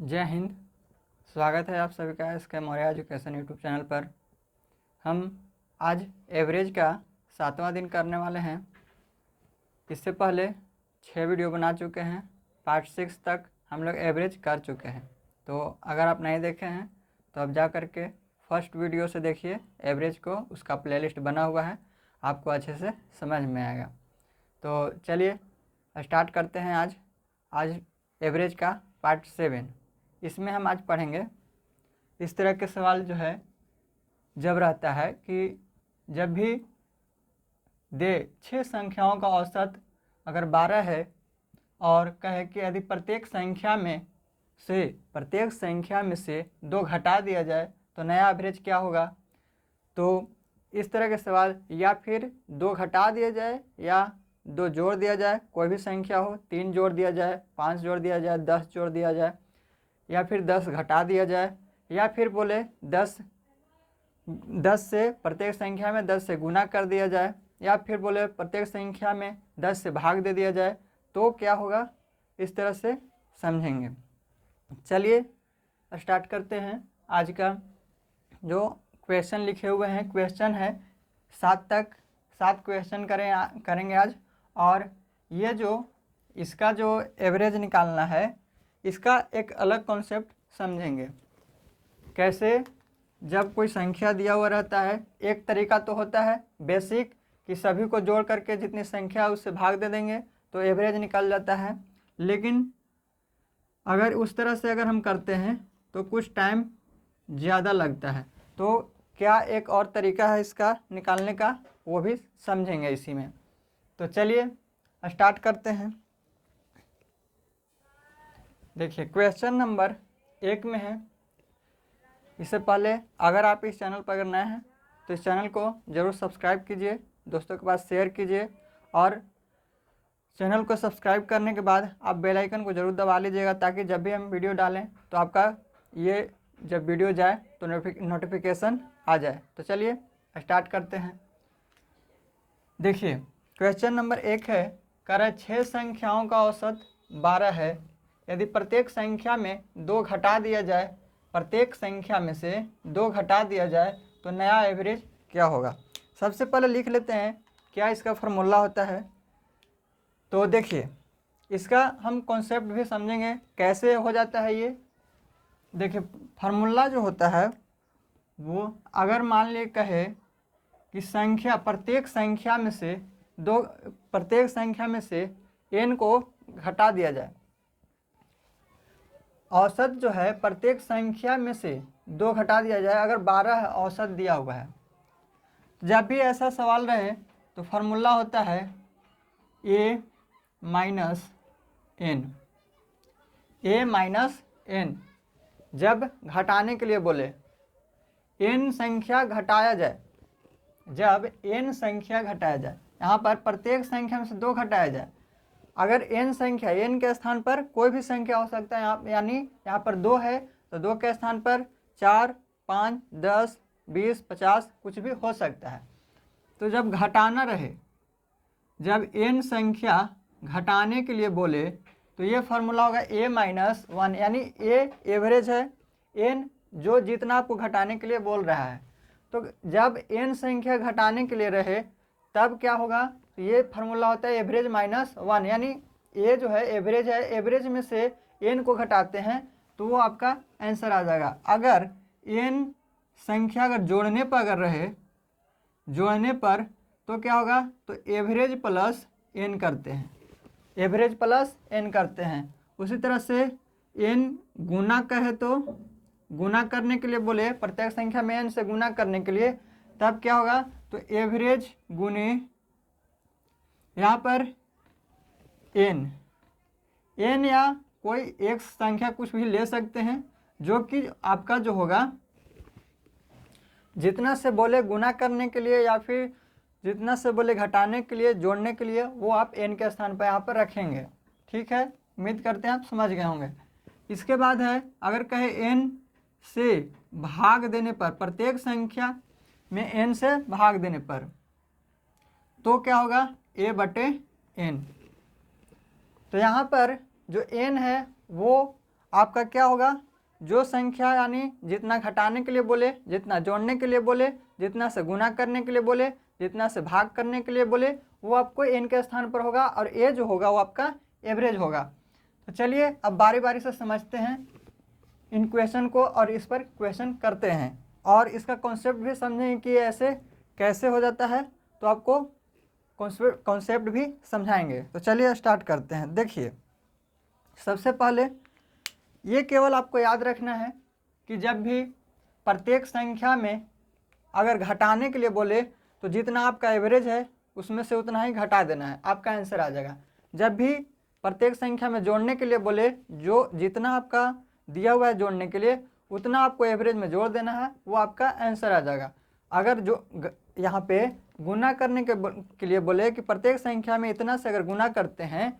जय हिंद। स्वागत है आप सभी का इसके मौर्य एजुकेशन यूट्यूब चैनल पर। हम आज एवरेज का 7वां दिन करने वाले हैं। इससे पहले 6 वीडियो बना चुके हैं। पार्ट 6 तक हम लोग एवरेज कर चुके हैं। तो अगर आप नहीं देखे हैं तो अब जा कर के फर्स्ट वीडियो से देखिए एवरेज को, उसका प्लेलिस्ट बना हुआ है, आपको अच्छे से समझ में आएगा। तो चलिए स्टार्ट करते हैं। आज एवरेज का पार्ट 7। इसमें हम आज पढ़ेंगे इस तरह के सवाल जो है जब रहता है कि जब भी दे 6 संख्याओं का औसत अगर 12 है और कहे कि यदि प्रत्येक संख्या में से 2 घटा दिया जाए तो नया एवरेज क्या होगा। तो इस तरह के सवाल या फिर 2 घटा दिया जाए या 2 जोड़ दिया जाए, कोई भी संख्या हो, 3 जोड़ दिया जाए, 5 जोड़ दिया जाए, 10 जोड़ दिया जाए, या फिर 10 घटा दिया जाए, या फिर बोले 10 से प्रत्येक संख्या में 10 से गुना कर दिया जाए, या फिर बोले प्रत्येक संख्या में 10 से भाग दे दिया जाए, तो क्या होगा, इस तरह से समझेंगे। चलिए स्टार्ट करते हैं। आज का जो क्वेश्चन लिखे हुए हैं, क्वेश्चन है 7 क्वेश्चन करेंगे आज। और ये जो इसका जो एवरेज निकालना है, इसका एक अलग कॉन्सेप्ट समझेंगे। कैसे, जब कोई संख्या दिया हुआ रहता है, एक तरीका तो होता है बेसिक कि सभी को जोड़ करके जितनी संख्या उससे भाग दे देंगे तो एवरेज निकल जाता है। लेकिन अगर उस तरह से अगर हम करते हैं तो कुछ टाइम ज़्यादा लगता है। तो क्या एक और तरीका है इसका निकालने का, वो भी समझेंगे इसी में। तो चलिए स्टार्ट करते हैं। देखिए क्वेश्चन नंबर 1 में है। इससे पहले अगर आप इस चैनल पर अगर नए हैं तो इस चैनल को ज़रूर सब्सक्राइब कीजिए, दोस्तों के पास शेयर कीजिए, और चैनल को सब्सक्राइब करने के बाद आप बेल आइकन को ज़रूर दबा लीजिएगा ताकि जब भी हम वीडियो डालें तो आपका ये जब वीडियो जाए तो नोटिफिकेशन आ जाए। तो चलिए स्टार्ट करते हैं। देखिए क्वेश्चन नंबर 1 है, कह रहा है 6 संख्याओं का औसत 12 है। यदि प्रत्येक संख्या में 2 घटा दिया जाए, प्रत्येक संख्या में से 2 घटा दिया जाए तो नया एवरेज क्या होगा। सबसे पहले लिख लेते हैं क्या इसका फार्मूला होता है। तो देखिए इसका हम कॉन्सेप्ट भी समझेंगे कैसे हो जाता है ये। देखिए फार्मूला जो होता है वो अगर मान लिए कहे कि प्रत्येक संख्या में से n को घटा दिया जाए। औसत जो है प्रत्येक संख्या में से 2 घटा दिया जाए, अगर 12 औसत दिया हुआ है। जब भी ऐसा सवाल रहे तो फार्मूला होता है a माइनस n। जब घटाने के लिए बोले n संख्या घटाया जाए, जब n संख्या घटाया जाए, यहाँ पर प्रत्येक संख्या में से 2 घटाया जाए। अगर n संख्या, n के स्थान पर कोई भी संख्या हो सकता है, यानी यहाँ पर 2 है तो 2 के स्थान पर 4, 5, 10, 20, 50 कुछ भी हो सकता है। तो जब घटाना रहे, जब n संख्या घटाने के लिए बोले तो ये फार्मूला होगा a माइनस 1, यानी a एवरेज है, n जो जितना आपको घटाने के लिए बोल रहा है। तो जब n संख्या घटाने के लिए रहे तब क्या होगा, तो ये फार्मूला होता है एवरेज माइनस 1, यानी a जो है एवरेज है, एवरेज में से n को घटाते हैं तो वो आपका आंसर आ जाएगा। अगर n संख्या अगर जोड़ने पर अगर रहे, जोड़ने पर तो क्या होगा, तो एवरेज प्लस n करते हैं, एवरेज प्लस n करते हैं। उसी तरह से n गुना कहे तो गुना करने के लिए बोले, प्रत्येक संख्या में n से गुना करने के लिए, तब क्या होगा, तो एवरेज गुने यहाँ पर n या कोई एक संख्या कुछ भी ले सकते हैं, जो कि आपका जो होगा जितना से बोले गुना करने के लिए या फिर जितना से बोले घटाने के लिए, जोड़ने के लिए, वो आप n के स्थान पर यहाँ पर रखेंगे। ठीक है, उम्मीद करते हैं आप समझ गए होंगे। इसके बाद है, अगर कहे n से भाग देने पर, प्रत्येक संख्या में n से भाग देने पर, तो क्या होगा, a/n। तो यहाँ पर जो n है वो आपका क्या होगा, जो संख्या यानी जितना घटाने के लिए बोले, जितना जोड़ने के लिए बोले, जितना से गुना करने के लिए बोले, जितना से भाग करने के लिए बोले, वो आपको n के स्थान पर होगा और a जो होगा वो आपका एवरेज होगा। तो चलिए अब बारी बारी से समझते हैं इन क्वेश्चन को और इस पर क्वेश्चन करते हैं और इसका कॉन्सेप्ट भी समझेंगे कि ऐसे कैसे हो जाता है, तो आपको कॉन्सेप्ट भी समझाएंगे। तो चलिए स्टार्ट करते हैं। देखिए सबसे पहले ये केवल आपको याद रखना है कि जब भी प्रत्येक संख्या में अगर घटाने के लिए बोले तो जितना आपका एवरेज है उसमें से उतना ही घटा देना है, आपका आंसर आ जाएगा। जब भी प्रत्येक संख्या में जोड़ने के लिए बोले, जो जितना आपका दिया हुआ है जोड़ने के लिए उतना आपको एवरेज में जोड़ देना है, वो आपका आंसर आ जाएगा। अगर जो यहाँ पे गुना करने के लिए बोले कि प्रत्येक संख्या में इतना से अगर गुना करते हैं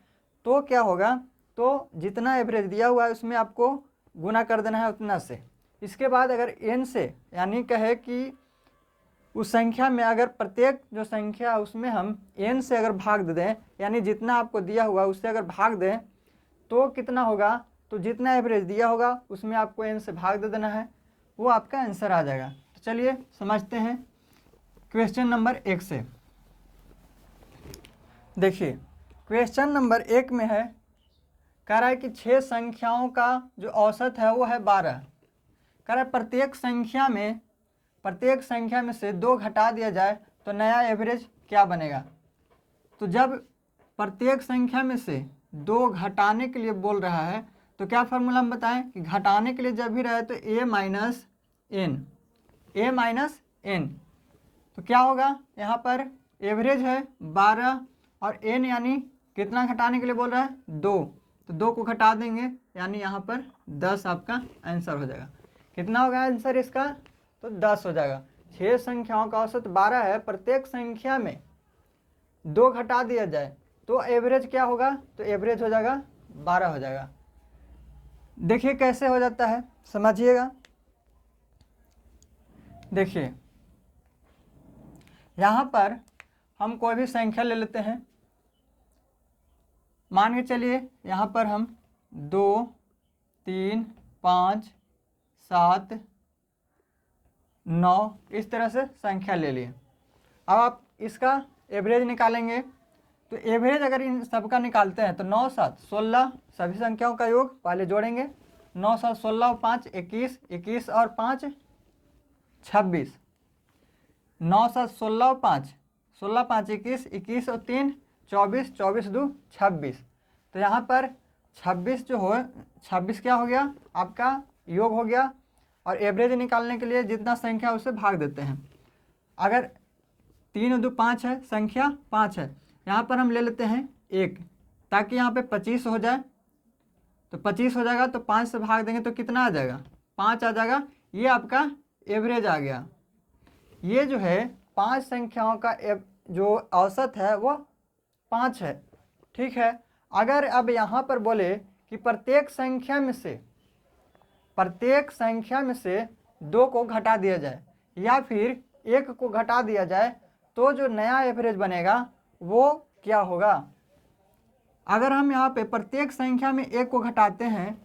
तो क्या होगा, तो जितना एवरेज दिया हुआ है उसमें आपको गुना कर देना है उतना से। इसके बाद अगर n से यानी कहे कि उस संख्या में अगर प्रत्येक जो संख्या है उसमें हम n से अगर भाग दे दें, यानी जितना आपको दिया हुआ उससे अगर भाग दें तो कितना होगा, तो जितना एवरेज दिया होगा उसमें आपको n से भाग दे देना है, वो आपका आंसर आ जाएगा। तो चलिए समझते हैं क्वेश्चन नंबर 1 से। देखिए क्वेश्चन नंबर 1 में है, कह रहा है कि 6 संख्याओं का जो औसत है वो है 12। कह रहा है प्रत्येक संख्या में से 2 घटा दिया जाए तो नया एवरेज क्या बनेगा। तो जब प्रत्येक संख्या में से 2 घटाने के लिए बोल रहा है तो क्या फार्मूला हम बताएं कि घटाने के लिए जब भी रहे तो a माइनस n। तो क्या होगा, यहाँ पर एवरेज है 12 और n यानी कितना घटाने के लिए बोल रहा है 2, तो 2 को घटा देंगे यानी यहाँ पर 10 आपका आंसर हो जाएगा। कितना होगा आंसर इसका, तो 10 हो जाएगा। 6 संख्याओं का औसत 12 है, प्रत्येक संख्या में 2 घटा दिया जाए तो एवरेज क्या होगा, तो एवरेज हो जाएगा 12 हो जाएगा। देखिए कैसे हो जाता है, समझिएगा। देखिए यहाँ पर हम कोई भी संख्या ले लेते हैं, मान के चलिए यहाँ पर हम 2, 3, 5, 7, 9 इस तरह से संख्या ले लिए। अब आप इसका एवरेज निकालेंगे, तो एवरेज अगर इन सबका निकालते हैं तो 9, 7, 16 सभी संख्याओं का योग पहले जोड़ेंगे। 9, 7, 16 और 5 21, 21 और 5 26। 9, 7, 16 और 5, 16, 5 21, 21 और 3 24, 24 2 26। तो यहाँ पर 26 जो हो 26 क्या हो गया, आपका योग हो गया। और एवरेज निकालने के लिए जितना संख्या उसे भाग देते हैं। अगर 3 और 2 5 है, संख्या 5 है, यहाँ पर हम ले लेते हैं 1 ताकि यहाँ पे 25 हो जाए। तो 25 हो जाएगा तो 5 से भाग देंगे तो कितना आ जाएगा, 5 आ जाएगा। ये आपका एवरेज आ गया। ये जो है 5 संख्याओं का जो औसत है वो 5 है, ठीक है। अगर अब यहाँ पर बोले कि प्रत्येक संख्या में से 2 को घटा दिया जाए या फिर 1 को घटा दिया जाए तो जो नया एवरेज बनेगा वो क्या होगा। अगर हम यहाँ पे प्रत्येक संख्या में 1 को घटाते हैं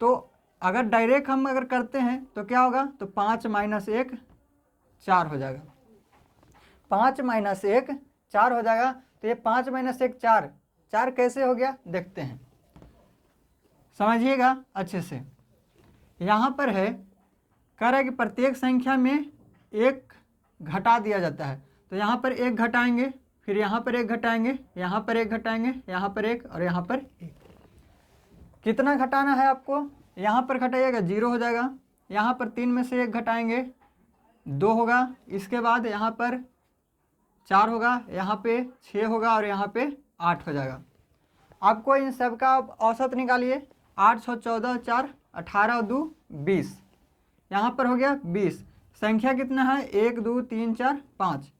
तो अगर डायरेक्ट हम अगर करते हैं तो क्या होगा, तो 5 - 1 4 हो जाएगा। 5 - 1 4 हो जाएगा। तो ये 5 - 1 4, 4 कैसे हो गया देखते हैं, समझिएगा अच्छे से। यहाँ पर है, कह रहा है कि प्रत्येक संख्या में 1 घटा दिया जाता है। तो यहाँ पर 1 घटाएंगे, फिर यहाँ पर 1 घटाएंगे, यहाँ पर 1 घटाएंगे, यहाँ पर 1 और यहाँ पर 1। कितना घटाना है आपको, यहाँ पर घटाइएगा 0 हो जाएगा। यहाँ पर 3 में से 1 घटाएंगे 2 होगा। इसके बाद यहाँ पर 4 होगा, यहाँ पे 6 होगा और यहाँ पे 8 हो जाएगा। आपको इन सब का औसत निकालिए। 8 6 14 4 18 और 2 20। यहाँ पर हो गया 20। संख्या कितना है, 1 2 3 4 5,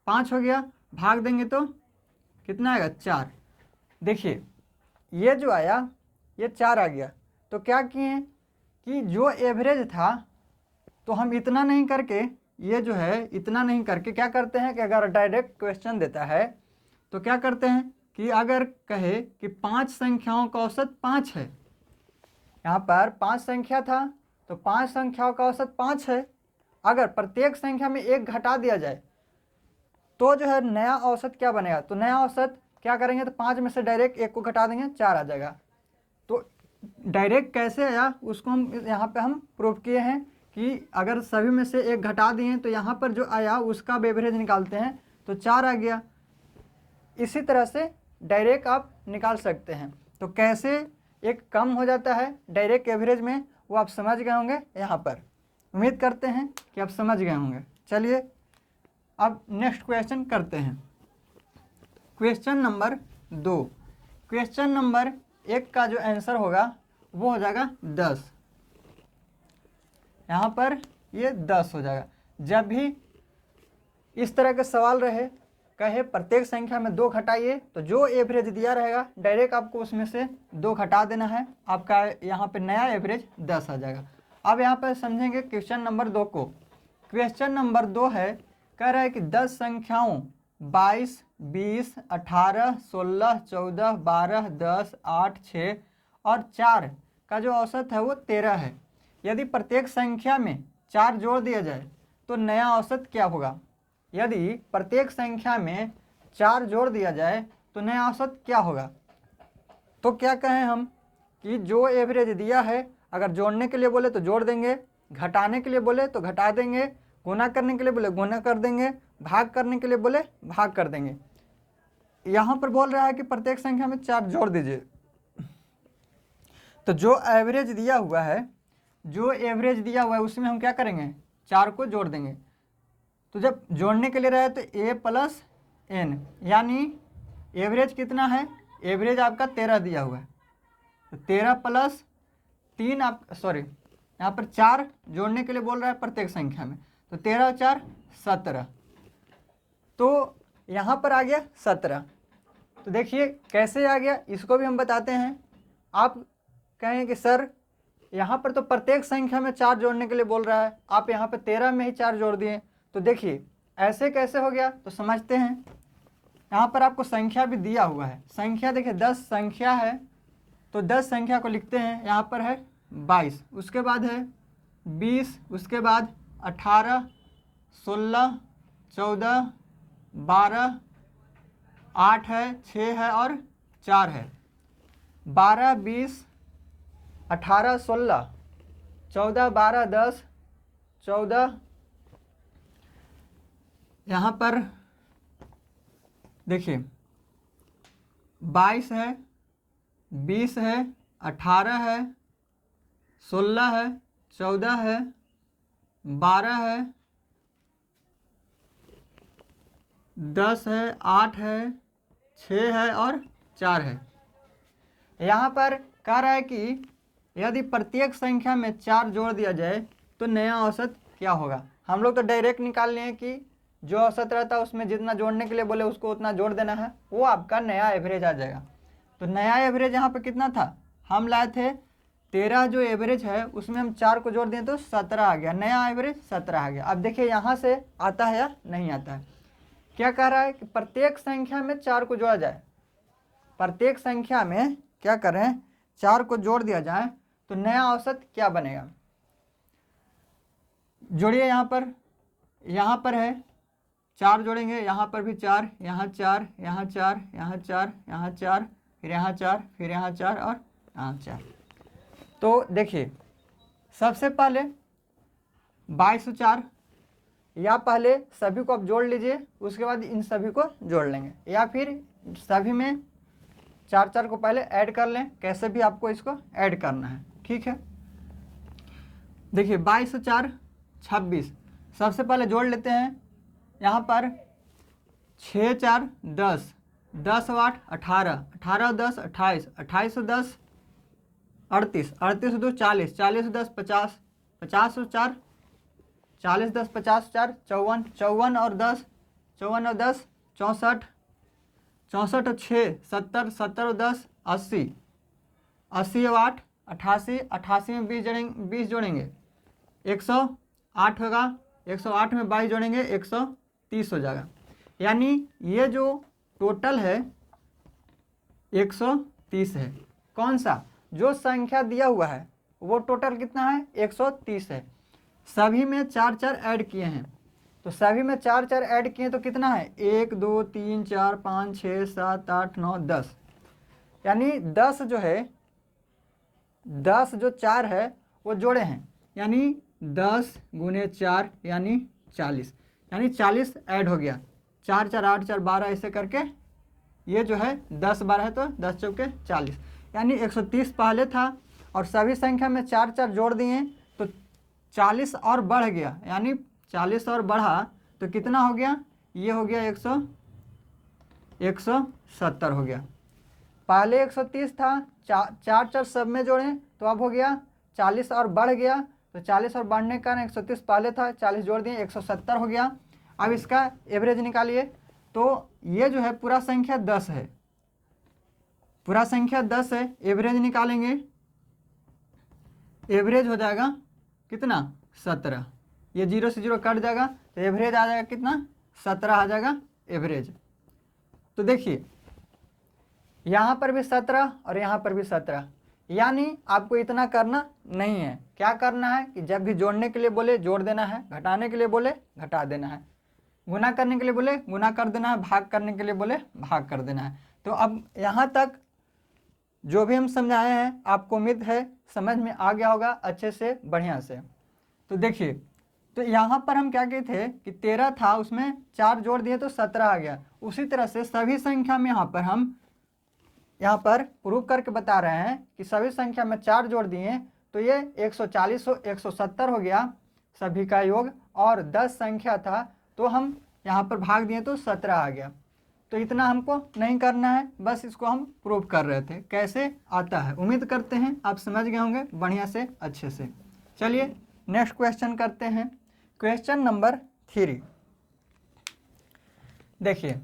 5 हो गया। भाग देंगे तो कितना आएगा, 4। देखिए ये जो आया ये 4 आ गया। तो क्या किए कि जो एवरेज था तो हम इतना नहीं करके, ये जो है इतना नहीं करके क्या करते हैं कि अगर डायरेक्ट क्वेश्चन देता है तो क्या करते हैं कि अगर कहे कि 5 संख्याओं का औसत 5 है यहाँ पर 5 संख्या था तो 5 संख्याओं का औसत 5 है। अगर प्रत्येक संख्या में 1 घटा दिया जाए तो जो है नया औसत क्या बनेगा, तो नया औसत क्या करेंगे, तो 5 में से डायरेक्ट 1 को घटा देंगे, 4 आ जाएगा। तो डायरेक्ट कैसे आया उसको हम यहाँ पे हम प्रूव किए हैं कि अगर सभी में से 1 घटा दिए तो यहाँ पर जो आया उसका एवरेज निकालते हैं तो 4 आ गया। इसी तरह से डायरेक्ट आप निकाल सकते हैं। तो कैसे एक कम हो जाता है डायरेक्ट एवरेज में वो आप समझ गए होंगे यहाँ पर। उम्मीद करते हैं कि आप समझ गए होंगे। चलिए अब नेक्स्ट क्वेश्चन करते हैं। Question number 2। क्वेश्चन नंबर 1 का जो आंसर होगा वो हो जाएगा 10। यहाँ पर ये 10 हो जाएगा। जब भी इस तरह के सवाल रहे, कहे प्रत्येक संख्या में 2 घटाइए, तो जो एवरेज दिया रहेगा डायरेक्ट आपको उसमें से 2 घटा देना है, आपका यहाँ पे नया एवरेज 10 आ जाएगा। अब यहाँ पर समझेंगे क्वेश्चन नंबर 2 को। क्वेश्चन नंबर 2 है, कह रहा है कि 10 संख्याओं 22, 20, 18, 16, 14, 12, 10, 8, 6 और 4 का जो औसत है वो 13 है। यदि प्रत्येक संख्या में 4 जोड़ दिया जाए तो नया औसत क्या होगा। यदि प्रत्येक संख्या में 4 जोड़ दिया जाए तो नया औसत क्या होगा। तो क्या कहें हम कि जो एवरेज दिया है, अगर जोड़ने के लिए बोले तो जोड़ देंगे, घटाने के लिए बोले तो घटा देंगे, गुना करने के लिए बोले गुना कर देंगे, भाग करने के लिए बोले भाग कर देंगे। यहाँ पर बोल रहा है कि प्रत्येक संख्या में 4 जोड़ दीजिए। तो जो एवरेज दिया हुआ है, उसमें हम क्या करेंगे, 4 को जोड़ देंगे। तो जब जोड़ने के लिए रहे तो a प्लस n, यानी एवरेज कितना है, एवरेज आपका 13 दिया हुआ है। तो 13 प्लस 3 यहाँ पर 4 जोड़ने के लिए बोल रहा है प्रत्येक संख्या में, तो 13 और 4 17। तो यहाँ पर आ गया 17। तो देखिए कैसे आ गया, इसको भी हम बताते हैं। आप कहें कि सर यहाँ पर तो प्रत्येक संख्या में 4 जोड़ने के लिए बोल रहा है, आप यहाँ पर 13 में ही 4 जोड़ दिए। तो देखिए ऐसे कैसे हो गया, तो समझते हैं। यहाँ पर आपको संख्या भी दिया हुआ है। संख्या देखिए 10 संख्या है, तो 10 संख्या को लिखते हैं। यहाँ पर है 22, उसके बाद है 20, उसके बाद 18, 16, 14, 12, 8 है, 6 है और 4 है। 12, 20, 18, 16, 14, 12, 10, 14, यहाँ पर देखिए 22 है, 20 है, 18 है, 16 है, 14 है, 12 है, 10 है, 8 है, 6 है और 4 है। यहाँ पर कह रहा है कि यदि प्रत्येक संख्या में 4 जोड़ दिया जाए तो नया औसत क्या होगा। हम लोग तो डायरेक्ट निकाल लिए कि जो औसत रहता है उसमें जितना जोड़ने के लिए बोले उसको उतना जोड़ देना है, वो आपका नया एवरेज आ जाएगा। तो नया एवरेज यहाँ पे कितना था, हम लाए थे 13, जो एवरेज है उसमें हम 4 को जोड़ दिए तो 17 आ गया, नया एवरेज 17 आ गया। अब देखिए यहाँ से आता है या नहीं आता है। क्या कह रहा है कि प्रत्येक संख्या में 4 को जोड़ा जाए, प्रत्येक संख्या में क्या करें, 4 को जोड़ दिया जाए तो नया औसत क्या बनेगा। जोड़िए, यहाँ पर है 4 जोड़ेंगे, यहाँ पर भी 4, यहाँ 4, यहाँ 4, यहाँ 4, यहाँ 4, फिर यहाँ 4, फिर यहाँ 4 और यहाँ 4। तो देखिए सबसे पहले 22 और 4, या पहले सभी को आप जोड़ लीजिए, उसके बाद इन सभी को जोड़ लेंगे, या फिर सभी में 4 को पहले ऐड कर लें, कैसे भी आपको इसको ऐड करना है, ठीक है। देखिए 22 और 4 26, सबसे पहले जोड़ लेते हैं। यहाँ पर 6 4 10, 10 और 8 18, 18 और 10 28, 28 और 10 38, 38 और 2 40, 40 और 10 50, 50 और 4 40, 10 50 4 54, 54 और 10 54 और 10 64, 64 और 6 70, 70 और 10 80, 80 और 8 88, 88 में 20 जोड़ेंगे 108 होगा, 108 में 22 जोड़ेंगे 130 हो जाएगा। यानी ये जो टोटल है 130 है। कौन सा, जो संख्या दिया हुआ है वो टोटल कितना है 130 है। सभी में 4 4 ऐड किए हैं, तो सभी में 4 4 ऐड किए तो कितना है 1 2 3 4 5 6 7 8 9 10, यानी 10 जो है 10 जो 4 है वो जोड़े हैं, यानी 10 गुने 4 यानी 40, यानी 40 ऐड हो गया। 4 4 8 4 12 ऐसे करके ये जो है 10 12 है तो 10 चौके 40, यानी 130 पहले था और सभी संख्या में 4 4 जोड़ दिए तो 40 और बढ़ गया, यानी 40 और बढ़ा तो कितना हो गया, ये हो गया 170 हो गया। पहले 130 था, 4 4 सब में जोड़े तो अब हो गया 40 और बढ़ गया, तो 40 और बढ़ने का 130 पहले था, 40 जोड़ दिए 170 हो गया। अब इसका एवरेज निकालिए, तो ये जो है पूरा संख्या 10 है, पूरा संख्या 10 है, एवरेज निकालेंगे, एवरेज हो जाएगा कितना 17, ये 0 से 0 कट जाएगा तो एवरेज आ जाएगा कितना 17 आ जाएगा एवरेज। तो देखिए यहाँ पर भी 17 और यहाँ पर भी 17, यानी आपको इतना करना नहीं है। क्या करना है कि जब भी जोड़ने के लिए बोले जोड़ देना है, घटाने के लिए बोले घटा देना है, गुना करने के लिए बोले गुना कर देना है, भाग करने के लिए बोले भाग कर देना है। तो अब यहाँ तक जो भी हम समझाए हैं आपको उम्मीद है समझ में आ गया होगा अच्छे से बढ़िया से। तो देखिए, तो यहाँ पर हम क्या किए थे कि 13 था, उसमें 4 जोड़ दिए तो 17 आ गया। उसी तरह से सभी संख्या में हम यहाँ पर प्रूव करके बता रहे हैं कि सभी संख्या में 4 जोड़ दिए तो ये 140 170 हो गया सभी का योग, और 10 संख्या था तो हम यहाँ पर भाग दिए तो 17 आ गया। तो इतना हमको नहीं करना है, बस इसको हम प्रूव कर रहे थे कैसे आता है। उम्मीद करते हैं आप समझ गए होंगे बढ़िया से अच्छे से। चलिए नेक्स्ट क्वेश्चन करते हैं, क्वेश्चन नंबर 3। देखिए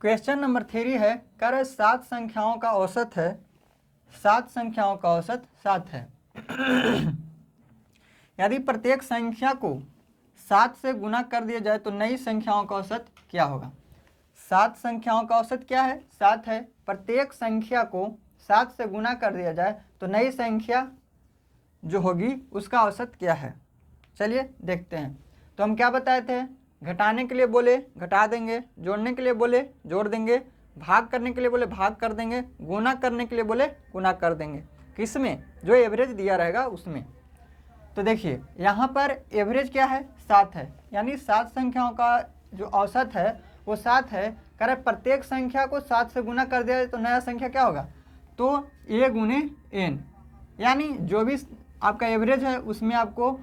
क्वेश्चन नंबर 3 है, कह रहे 7 संख्याओं का औसत है, 7 संख्याओं का औसत 7 है। यदि प्रत्येक संख्या को 7 से गुना कर दिया जाए तो नई संख्याओं का औसत क्या होगा। 7 संख्याओं का औसत क्या है 7 है, प्रत्येक संख्या को 7 से गुना कर दिया जाए तो नई संख्या जो होगी उसका औसत क्या है। चलिए देखते हैं। तो हम क्या बताए थे, घटाने के लिए बोले घटा देंगे, जोड़ने के लिए बोले जोड़ देंगे, भाग करने के लिए बोले भाग कर देंगे, गुना करने के लिए बोले गुना कर देंगे, किसमें जो एवरेज दिया रहेगा उसमें। तो देखिए यहाँ पर एवरेज क्या है 7 है, यानी 7 संख्याओं का जो औसत है वो 7 है। करें प्रत्येक संख्या को 7 से गुना कर दिया तो नया संख्या क्या होगा, तो a गुने n, यानी जो भी आपका एवरेज है उसमें आपको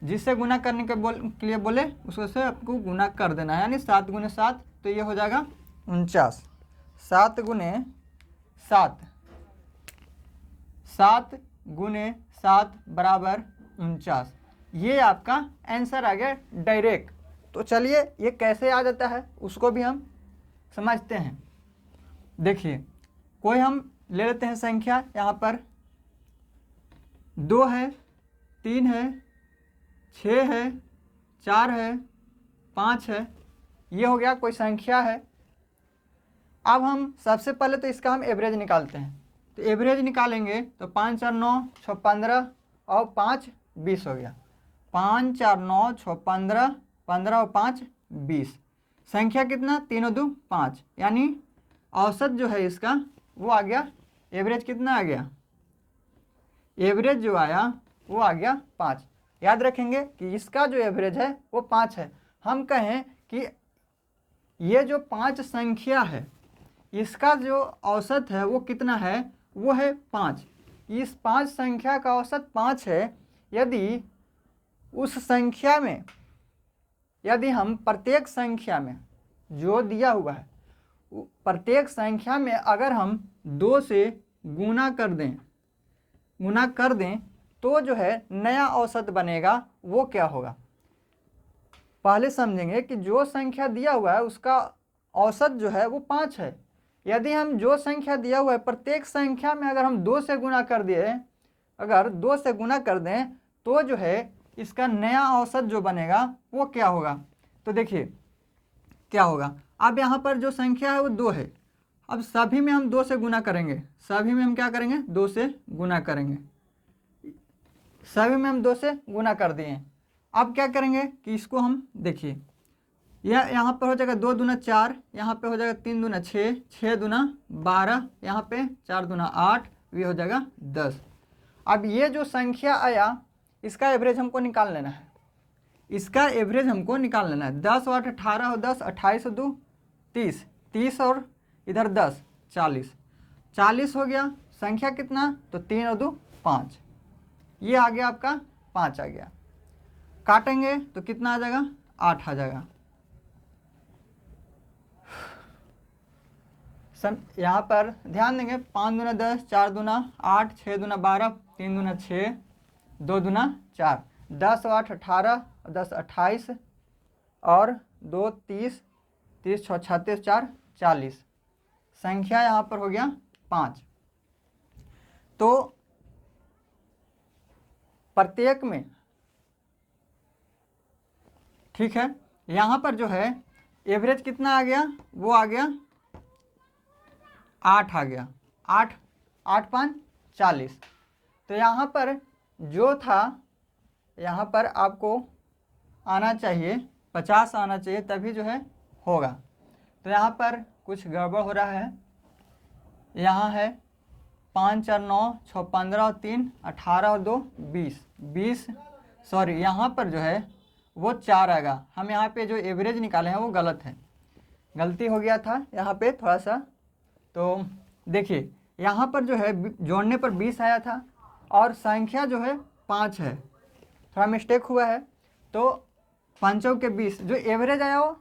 जिससे गुना करने के लिए बोले उसको से आपको गुना कर देना है, यानी 7 गुने 7 तो ये हो जाएगा 49, 7 गुने 7, 7 गुने 7 बराबर 49, ये आपका आंसर आ गया डायरेक्ट। तो चलिए ये कैसे आ जाता है उसको भी हम समझते हैं। देखिए कोई हम ले लेते हैं संख्या, यहाँ पर 2 है, 3 है, 6 है, 4 है, 5 है, ये हो गया कोई संख्या है। अब हम सबसे पहले तो इसका हम एवरेज निकालते हैं। तो एवरेज निकालेंगे तो 5 4 9 6 15 और 5 20 हो गया। 5 4 9 6 15, 15 और 5 20, संख्या कितना 3 और 2 5, यानी औसत जो है इसका वो आ गया, एवरेज कितना आ गया, एवरेज जो आया वो आ गया 5। याद रखेंगे कि इसका जो एवरेज है वो 5 है। हम कहें कि ये जो 5 संख्या है इसका जो औसत है वो कितना है, वो है 5। इस 5 संख्या का औसत 5 है। यदि उस संख्या में यदि हम प्रत्येक संख्या में जो दिया हुआ है प्रत्येक संख्या में अगर हम 2 से गुना कर दें तो जो है नया औसत बनेगा वो क्या होगा। पहले समझेंगे कि जो संख्या दिया हुआ है उसका औसत जो है वो 5 है। यदि हम जो संख्या दिया हुआ है प्रत्येक संख्या में अगर हम 2 से गुना कर दिए, अगर 2 से गुना कर दें तो जो है इसका नया औसत जो बनेगा वो क्या होगा। तो देखिए क्या होगा, अब यहाँ पर जो संख्या है वो 2 है, अब सभी में हम 2 से गुना करेंगे, सभी में हम क्या करेंगे 2 से गुना करेंगे। सभी में हम 2 से गुना कर दिए। अब क्या करेंगे कि इसको हम देखिए, यह यहाँ पर हो जाएगा 2 दूना 4, यहाँ पे हो जाएगा 3 दूना 6, 6 दूना 12, यहाँ पे 4 दूना 8, ये हो जाएगा 10। अब ये जो संख्या आया इसका एवरेज हमको निकाल लेना है, इसका एवरेज हमको निकाल लेना है। 10 और 8 18 और 10 28 और 2 30, 30 और इधर 10 40, 40 हो गया। संख्या कितना, तो 3 और 2 5, ये आ गया आपका 5 आ गया। काटेंगे तो कितना आ जाएगा, 8 आ जाएगा। यहाँ पर ध्यान देंगे, 5 दूना 10, 4 दूना 8, 6 दूना 12, 3 दूना 6, 2 दूना 4, 10 और 8 18, 10 28 और 2 30, 30 6 36 4 40, संख्या यहाँ पर हो गया 5। तो प्रत्येक में, ठीक है, यहाँ पर जो है एवरेज कितना आ गया, वो आ गया 8 आ गया। 8 8 5 40। तो यहाँ पर जो था, यहाँ पर आपको आना चाहिए 50 आना चाहिए, तभी जो है होगा। तो यहाँ पर कुछ गड़बड़ हो रहा है। यहाँ है 5 4 9 6 15 और 3 18 और 2 20, सॉरी यहाँ पर जो है वो 4 आएगा। हम यहाँ पे जो एवरेज निकाले हैं वो गलत है, गलती हो गया था यहाँ पे थोड़ा सा। तो देखिए यहाँ पर जो है जोड़ने पर 20 आया था और संख्या जो है 5 है, थोड़ा मिस्टेक हुआ है। तो 5 के 20, जो एवरेज आया वो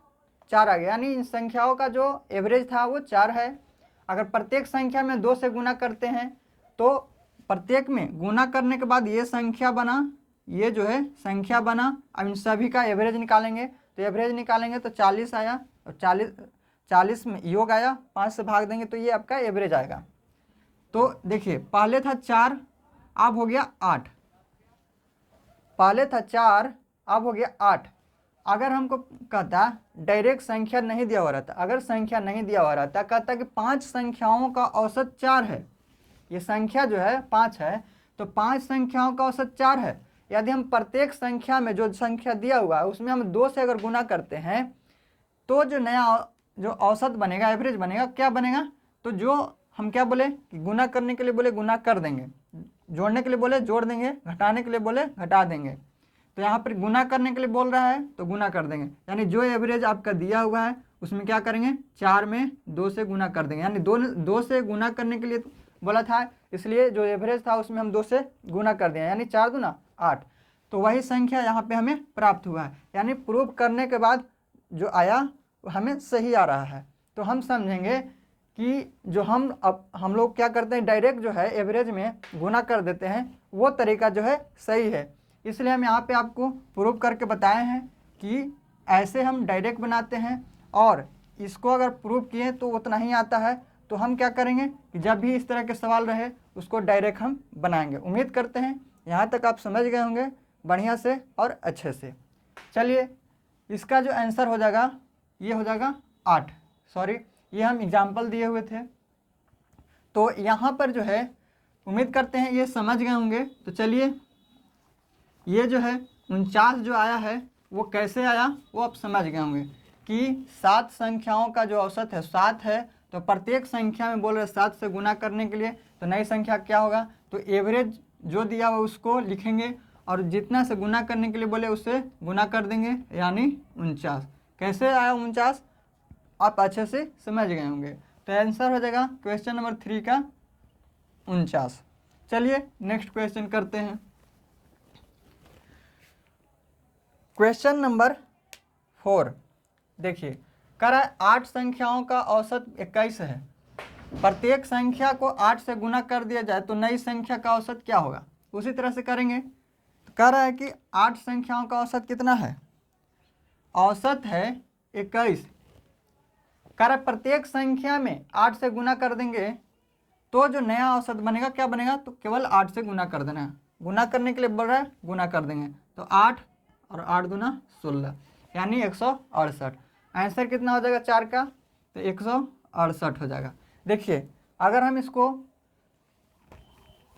4 आ गया, यानी इन संख्याओं का जो एवरेज था वो 4 है। अगर प्रत्येक संख्या में 2 से गुना करते हैं तो प्रत्येक में गुना करने के बाद ये संख्या बना, ये जो है संख्या बना। अब इन सभी का एवरेज निकालेंगे, तो एवरेज निकालेंगे तो 40 आया, और 40 में योग आया, 5 से भाग देंगे तो ये आपका एवरेज आएगा। तो देखिए पहले था 4, अब हो गया 8, पहले था 4 अब हो गया 8। अगर हमको कहता डायरेक्ट संख्या नहीं दिया हुआ रहता, अगर संख्या नहीं दिया हुआ रहता, कहता कि 5 संख्याओं का औसत 4 है, ये संख्या जो है 5 है, तो 5 संख्याओं का औसत 4 है। यदि हम प्रत्येक संख्या में जो संख्या दिया हुआ है उसमें हम 2 से अगर गुना करते हैं तो जो नया जो औसत बनेगा, एवरेज बनेगा, क्या बनेगा, तो जो हम क्या बोले कि गुना करने के लिए बोले गुना कर देंगे, जोड़ने के लिए बोले जोड़ देंगे, घटाने के लिए बोले घटा देंगे। तो यहाँ पर गुना करने के लिए बोल रहा है तो गुना कर देंगे, यानी जो एवरेज आपका दिया हुआ है उसमें क्या करेंगे, 4 में 2 से गुना कर देंगे। यानी 2 से गुना करने के लिए बोला था, इसलिए जो एवरेज था उसमें हम 2 से गुना कर दिए, यानी 4 दूना 8। तो वही संख्या यहाँ पे हमें प्राप्त हुआ है, यानी प्रूव करने के बाद जो आया हमें सही आ रहा है। तो हम समझेंगे कि जो हम लोग क्या करते हैं, डायरेक्ट जो है एवरेज में गुना कर देते हैं, वो तरीका जो है सही है। इसलिए हम यहाँ पे आपको प्रूव करके बताए हैं कि ऐसे हम डायरेक्ट बनाते हैं, और इसको अगर प्रूव किए तो उतना ही आता है। तो हम क्या करेंगे कि जब भी इस तरह के सवाल रहे उसको डायरेक्ट हम बनाएंगे। उम्मीद करते हैं यहाँ तक आप समझ गए होंगे बढ़िया से और अच्छे से। चलिए इसका जो आंसर हो जाएगा ये हो जाएगा 8, सॉरी ये हम एग्जाम्पल दिए हुए थे। तो यहाँ पर जो है उम्मीद करते हैं ये समझ गए होंगे। तो चलिए ये जो है 49 जो आया है वो कैसे आया वो आप समझ गए होंगे कि 7 संख्याओं का जो औसत है 7 है, तो प्रत्येक संख्या में बोल रहे 7 से गुना करने के लिए, तो नई संख्या क्या होगा, तो एवरेज जो दिया हुआ उसको लिखेंगे और जितना से गुना करने के लिए बोले उससे गुना कर देंगे, यानी 49। कैसे आया 49 आप अच्छे से समझ गए होंगे। तो आंसर हो जाएगा क्वेश्चन नंबर 3 का 49। चलिए नेक्स्ट क्वेश्चन करते हैं। क्वेश्चन नंबर 4 देखिए, कह रहा है 8 संख्याओं का औसत 21 है, प्रत्येक संख्या को 8 से गुना कर दिया जाए तो नई संख्या का औसत क्या होगा। उसी तरह से करेंगे। तो कह रहा है कि 8 संख्याओं का औसत कितना है, औसत है 21। कह रहा है प्रत्येक संख्या में 8 से गुना कर देंगे तो जो नया औसत बनेगा क्या बनेगा, तो केवल 8 से गुना कर देना है। गुना करने के लिए बोल रहा है गुना कर देंगे, तो 8 और 8 दूना 16, यानी 168। आंसर कितना हो जाएगा 4 का, तो 168 हो जाएगा। देखिए अगर हम इसको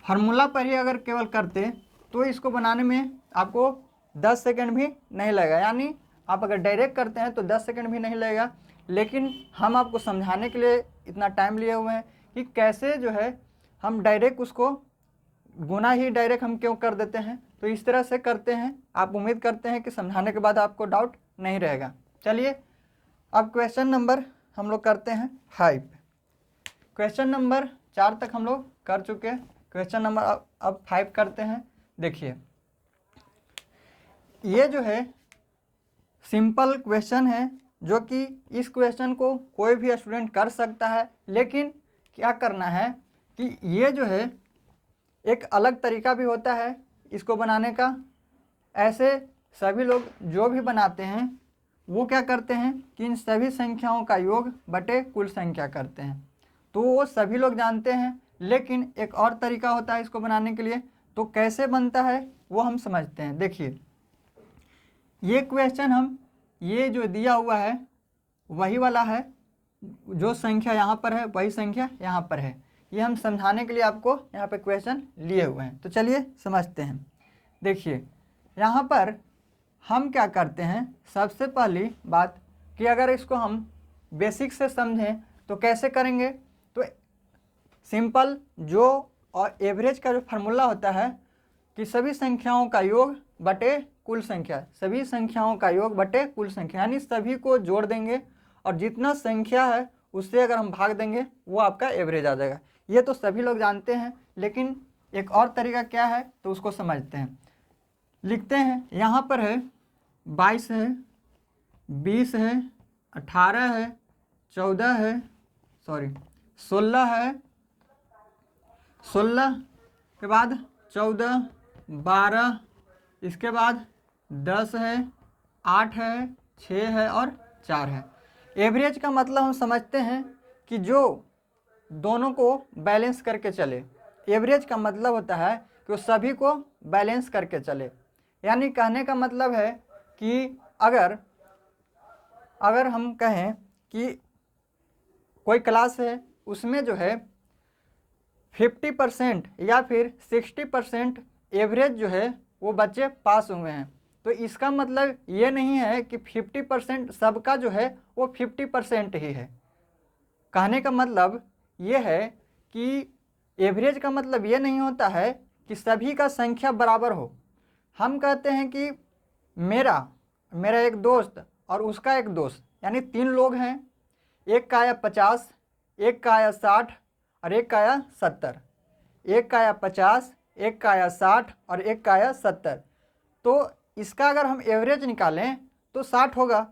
फार्मूला पर ही अगर केवल करते तो इसको बनाने में आपको 10 सेकंड भी नहीं लगेगा। यानी आप अगर डायरेक्ट करते हैं तो 10 सेकंड भी नहीं लगेगा, लेकिन हम आपको समझाने के लिए इतना टाइम लिए हुए हैं कि कैसे जो है हम डायरेक्ट उसको गुना ही डायरेक्ट हम क्यों कर देते हैं। तो इस तरह से करते हैं। आप उम्मीद करते हैं कि समझाने के बाद आपको डाउट नहीं रहेगा। चलिए अब क्वेश्चन नंबर हम लोग करते हैं 5। क्वेश्चन नंबर 4 तक हम लोग कर चुके हैं। क्वेश्चन नंबर अब 5 करते हैं। देखिए ये जो है सिंपल क्वेश्चन है, जो कि इस क्वेश्चन को कोई भी स्टूडेंट कर सकता है, लेकिन क्या करना है कि ये जो है एक अलग तरीका भी होता है इसको बनाने का। ऐसे सभी लोग जो भी बनाते हैं वो क्या करते हैं कि इन सभी संख्याओं का योग बटे कुल संख्या करते हैं। तो वो सभी लोग जानते हैं, लेकिन एक और तरीका होता है इसको बनाने के लिए। तो कैसे बनता है वो हम समझते हैं। देखिए ये क्वेश्चन हम ये जो दिया हुआ है वही वाला है, जो संख्या यहाँ पर है वही संख्या यहाँ पर है। ये हम समझाने के लिए आपको यहाँ पे क्वेश्चन लिए हुए हैं। तो चलिए समझते हैं। देखिए यहाँ पर हम क्या करते हैं, सबसे पहली बात कि अगर इसको हम बेसिक से समझें तो कैसे करेंगे। तो सिंपल जो और एवरेज का जो फार्मूला होता है कि सभी संख्याओं का योग बटे कुल संख्या, सभी संख्याओं का योग बटे कुल संख्या, यानी सभी को जोड़ देंगे और जितना संख्या है उससे अगर हम भाग देंगे वो आपका एवरेज आ जाएगा। ये तो सभी लोग जानते हैं, लेकिन एक और तरीका क्या है तो उसको समझते हैं। लिखते हैं, यहाँ पर है 22 है, 20 है, 18 है, 14 है, 16 है, 16 के बाद 14, 12, इसके बाद 10 है, 8 है, 6 है और 4 है। एवरेज का मतलब हम समझते हैं कि जो दोनों को बैलेंस करके चले। एवरेज का मतलब होता है कि वो सभी को बैलेंस करके चले। यानी कहने का मतलब है कि अगर हम कहें कि कोई क्लास है उसमें जो है 50% या फिर 60% एवरेज जो है वो बच्चे पास हुए हैं, तो इसका मतलब ये नहीं है कि 50% सबका जो है वो 50% ही है। कहने का मतलब ये है कि एवरेज का मतलब ये नहीं होता है कि सभी का संख्या बराबर हो। हम कहते हैं कि मेरा एक दोस्त और उसका एक दोस्त, यानी 3 लोग हैं, एक का आया 50, एक का आया 60 और एक का आया 70। एक का आया 50, एक का आया 60 और एक का आया 70। तो इसका अगर हम एवरेज निकालें तो 60 होगा।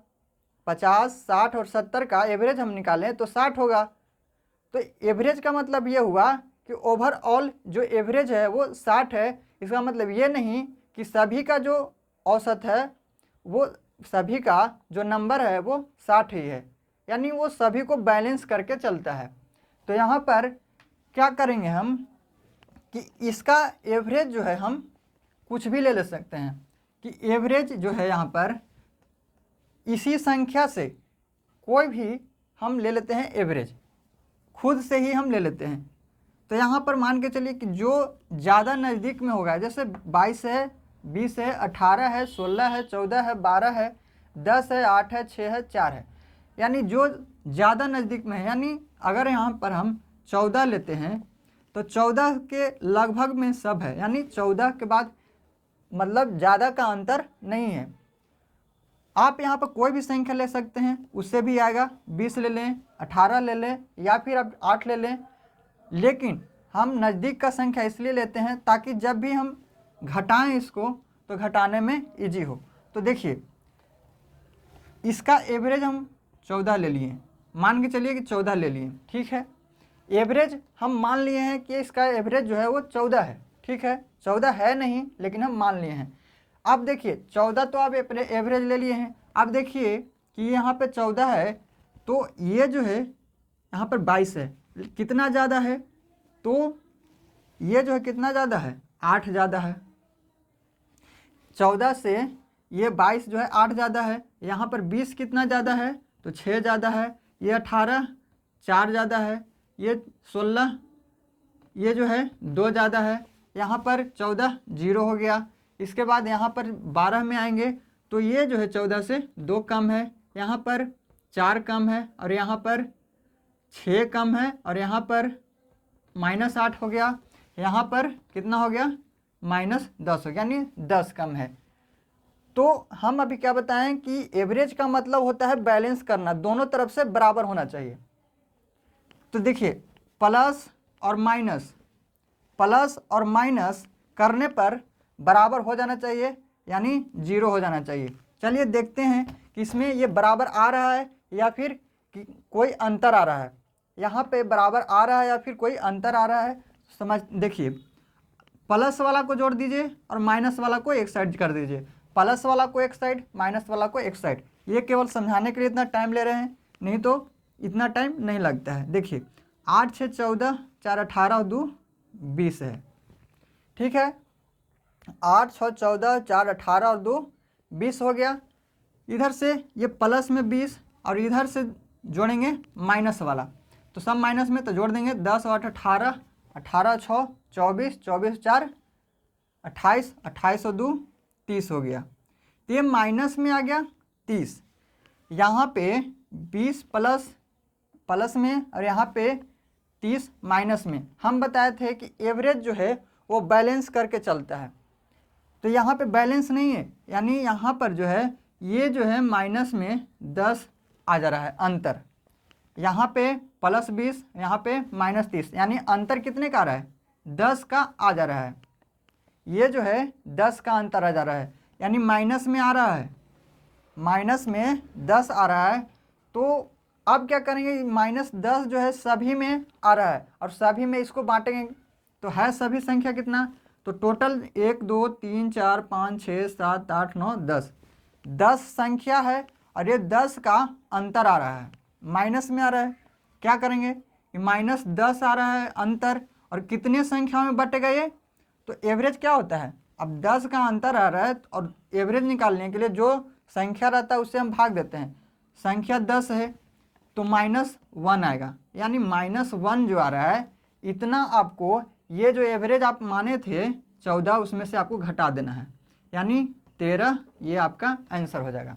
50, 60 और 70 का एवरेज हम निकालें तो 60 होगा। तो एवरेज का मतलब ये हुआ कि ओवरऑल जो एवरेज है वो 60 है। इसका मतलब ये नहीं कि सभी का जो औसत है वो सभी का जो नंबर है वो 60 ही है, यानी वो सभी को बैलेंस करके चलता है। तो यहाँ पर क्या करेंगे हम कि इसका एवरेज जो है हम कुछ भी ले सकते हैं कि एवरेज जो है यहाँ पर इसी संख्या से कोई भी हम ले लेते हैं एवरेज, खुद से ही हम ले लेते हैं। तो यहाँ पर मान के चलिए कि जो ज़्यादा नज़दीक में होगा, जैसे 22 है, 20 है, 18 है, 16 है, 14 है, 12 है, 10 है, 8 है, 6 है, 4 है, यानी जो ज़्यादा नज़दीक में है। यानी अगर यहाँ पर हम 14 लेते हैं तो 14 के लगभग में सब है, यानी 14 के बाद मतलब ज़्यादा का अंतर नहीं है। आप यहाँ पर कोई भी संख्या ले सकते हैं, उससे भी आएगा। 20 ले लें, 18 ले लें या फिर आप 8 ले लें, लेकिन हम नज़दीक का संख्या इसलिए लेते हैं ताकि जब भी हम घटाएं इसको तो घटाने में इजी हो। तो देखिए इसका एवरेज हम 14 ले लिए, मान के चलिए कि 14 ले लिए, ठीक है। एवरेज हम मान लिए हैं कि इसका एवरेज जो है वो 14 है, ठीक है। 14 है नहीं, लेकिन हम मान लिए हैं। अब देखिए 14 तो आप एवरेज ले लिए हैं। अब देखिए कि यहाँ पे 14 है तो ये जो है यहाँ पर 22 है, कितना ज़्यादा है, तो ये जो है कितना ज़्यादा है, 8 ज़्यादा है। 14 से ये 22 जो है 8 ज़्यादा है। यहाँ पर 20 कितना ज़्यादा है, तो 6 ज़्यादा है। ये 18 4 ज़्यादा है। ये 16 ये जो है 2 ज़्यादा है। यहाँ पर 14 जीरो हो गया। इसके बाद यहाँ पर 12 में आएंगे तो ये जो है 14 से 2 कम है, यहाँ पर 4 कम है और यहाँ पर 6 कम है और यहाँ पर -8 हो गया, यहाँ पर कितना हो गया -10 हो गया, यानी 10 कम है। तो हम अभी क्या बताएं कि एवरेज का मतलब होता है बैलेंस करना, दोनों तरफ से बराबर होना चाहिए। तो देखिए प्लस और माइनस करने पर बराबर हो जाना चाहिए, यानी 0 हो जाना चाहिए। चलिए देखते हैं कि इसमें ये बराबर आ रहा है या फिर कोई अंतर आ रहा है। यहाँ पे बराबर आ रहा है या फिर कोई अंतर आ रहा है, समझ देखिए। प्लस वाला को जोड़ दीजिए और माइनस वाला को एक साइड कर दीजिए, प्लस वाला को एक साइड, माइनस वाला को एक साइड। ये केवल समझाने के लिए इतना टाइम ले रहे हैं, नहीं तो इतना टाइम नहीं लगता है। देखिए 8 6 14, 4 18 और 2 20 है, ठीक है। 8 6 14, 4 18 और 2 20 हो गया। इधर से ये प्लस में 20 और इधर से जोड़ेंगे माइनस वाला, तो सब माइनस में तो जोड़ देंगे 10 और 18, 18 6 24, 24 4 28, 28 और 2 30 हो गया। तो ये माइनस में आ गया 30, यहाँ पे 20 प्लस में और यहाँ पे 30 माइनस में। हम बताए थे कि एवरेज जो है वो बैलेंस करके चलता है, तो यहाँ पे बैलेंस नहीं है, यानी यहाँ पर जो है ये जो है माइनस में 10 आ जा रहा है अंतर, यहाँ पे +20, यहाँ पे -30, यानी अंतर कितने का आ रहा है 10 का आ जा रहा है। ये जो है 10 का अंतर आ जा रहा है, यानी माइनस में आ रहा है, माइनस में 10 आ रहा है। तो अब क्या करेंगे, -10 जो है सभी में आ रहा है और सभी में इसको बांटेंगे, तो है सभी संख्या कितना, तो टोटल 1 2 3 4 5 6 7 8 9 10 संख्या है और ये 10 का अंतर आ रहा है, माइनस में आ रहा है। क्या करेंगे, ये -10 आ रहा है अंतर और कितने संख्या में बटेगा ये, तो एवरेज क्या होता है, अब 10 का अंतर आ रहा है और एवरेज निकालने के लिए जो संख्या रहता है उससे हम भाग देते हैं। संख्या 10 है तो -1 आएगा, यानी -1 जो आ रहा है इतना आपको ये जो एवरेज आप माने थे 14 उसमें से आपको घटा देना है, यानी 13 ये आपका आंसर हो जाएगा।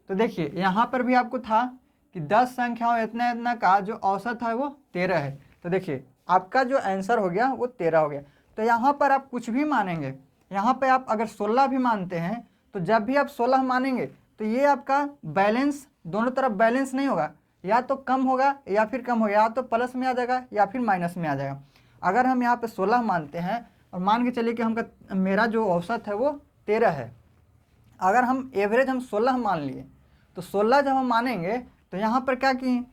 तो देखिए यहाँ पर भी आपको था कि 10 संख्याओं इतना इतना का जो औसत है वो 13 है, तो देखिए आपका जो आंसर हो गया वो 13 हो गया। तो यहाँ पर आप कुछ भी मानेंगे, यहाँ पे आप अगर 16 भी मानते हैं तो जब भी आप 16 मानेंगे तो ये आपका बैलेंस दोनों तरफ बैलेंस नहीं होगा, या तो कम होगा या फिर कम होगा, या तो प्लस में आ जाएगा या फिर माइनस में आ जाएगा। अगर हम यहाँ पे 16 मानते हैं और मान के चलिए कि मेरा जो औसत है वो 13 है, अगर हम एवरेज हम 16 मान लिए तो 16 जब हम मानेंगे तो यहाँ पर क्या किए,